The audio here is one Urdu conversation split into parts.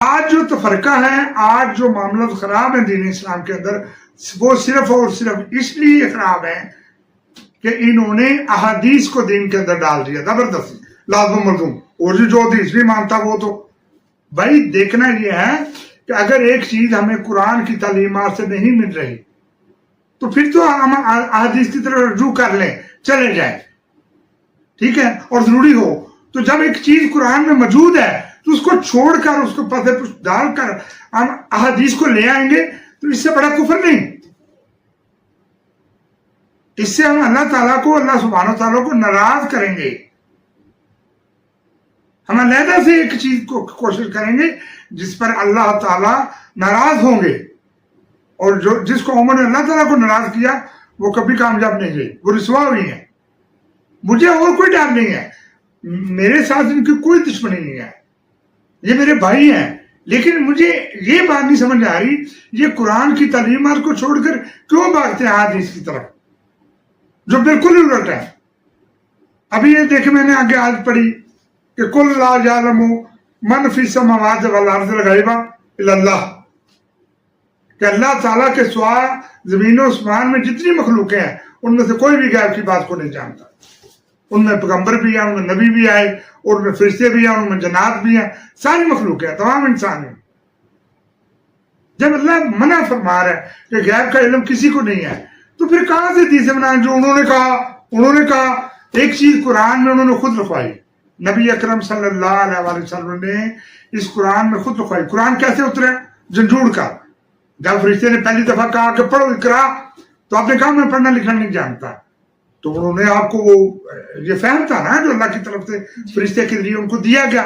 آج جو تفرقہ ہے، آج جو معاملات خراب ہیں دین اسلام کے اندر، وہ صرف اور صرف اس لیے خراب ہیں کہ انہوں نے احادیث کو دین کے اندر ڈال دیا زبردستی، لازم ملزوم، اور جو حدیث بھی مانتا وہ تو بھائی دیکھنا یہ ہے کہ اگر ایک چیز ہمیں قرآن کی تعلیمات سے نہیں مل رہی تو پھر تو ہم احادیث کی طرف رجوع کر لیں، چلے جائیں، ٹھیک ہے، اور ضروری ہو تو جب ایک چیز قرآن میں موجود ہے تو اس کو چھوڑ کر، اس کو پردے پر ڈال کر ہم احادیث کو لے آئیں گے تو اس سے بڑا کفر نہیں، اس سے ہم اللہ تعالیٰ کو، اللہ سبحانہ و تعالیٰ کو ناراض کریں گے. ہم علیحدہ سے ایک چیز کو کوشش کریں گے جس پر اللہ تعالیٰ ناراض ہوں گے، اور جس کو عمر نے اللہ تعالیٰ کو ناراض کیا وہ کبھی کامیاب نہیں گئی، وہ رسوا ہوئی ہیں. مجھے اور کوئی ڈر نہیں ہے، میرے ساتھ ان کی کوئی دشمنی نہیں ہے، یہ میرے بھائی ہیں، لیکن مجھے یہ بات نہیں سمجھ آ رہی یہ قرآن کی تعلیمات کو چھوڑ کر کیوں بھاگتے ہیں حدیث کی طرف، جو بالکل الٹ ہے. ابھی یہ دیکھیں میں نے آگے آج پڑھی کہ کل لا یعلم من فی السماوات والارض الغیب الا اللہ، کہ اللہ تعالیٰ کے سوا زمین و آسمان میں جتنی مخلوقیں ہیں ان میں سے کوئی بھی غیب کی بات کو نہیں جانتا. ان میں پیغمبر بھی ہیں، ان میں نبی بھی آئے، اور ان میں فرشتے بھی ہیں، ان میں جنات بھی ہیں، ساری مخلوقیں ہیں، تمام انسان ہیں. جب اللہ منع فرما رہا ہے کہ غیب کا علم کسی کو نہیں ہے تو پھر کہاں سے حدیثیں بنائیں جو انہوں نے کہا ایک چیز قرآن میں انہوں نے خود لکھوائی، نبی اکرم صلی اللہ علیہ وسلم نے اس قرآن میں خود لکھوائی. قرآن کیسے اترا؟ جھنجھوڑ کا. جب فرشتے نے پہلی دفعہ کہا کہ پڑھو اقرا تو آپ نے کہا میں پڑھنا لکھنا نہیں جانتا، تو انہوں نے آپ کو وہ یہ فہم تھا نا جو اللہ کی طرف سے فرشتے کے ذریعے ان کو دیا گیا،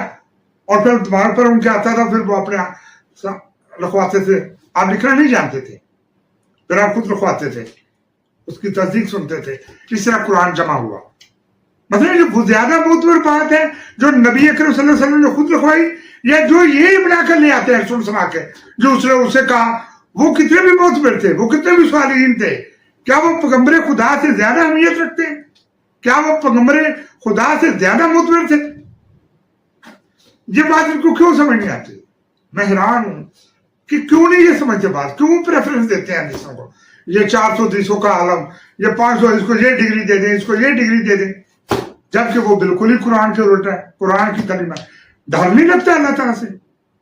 اور پھر دماغ پر ان کے آتا تھا، پھر وہ اپنے لکھواتے تھے. آپ لکھنا نہیں جانتے تھے، پھر آپ خود لکھواتے تھے، اس کی تصدیق سنتے تھے. اس طرح قرآن جمع ہوا. مطلب جو زیادہ معتبر بات ہے جو نبی اکرم صلی اللہ علیہ وسلم نے خود لکھوائی، یا جو یہ بنا کر لے آتے ہیں سن سنا کے جو اس نے اسے کہا، وہ کتنے بھی معتبر تھے، وہ کتنے بھی صالحین تھے. کیا وہ پیغمبر خدا سے زیادہ اہمیت رکھتے ہیں؟ کیا وہ پیغمبر خدا سے زیادہ معتبر تھے؟ یہ بات ان کو کیوں سمجھ نہیں آتی؟ میں حیران ہوں کہ کیوں نہیں یہ سمجھتے بات، کیوں پریفرنس دیتے ہیں حدیثوں کو. یہ 400 حدیثوں کا عالم، یہ 500، اس کو یہ ڈگری دے دیں، اس کو یہ ڈگری دے دیں، جبکہ وہ بالکل ہی قرآن کے الٹ ہے. قرآن کی تعلیمات ڈر نہیں لگتا اللہ تعالیٰ سے.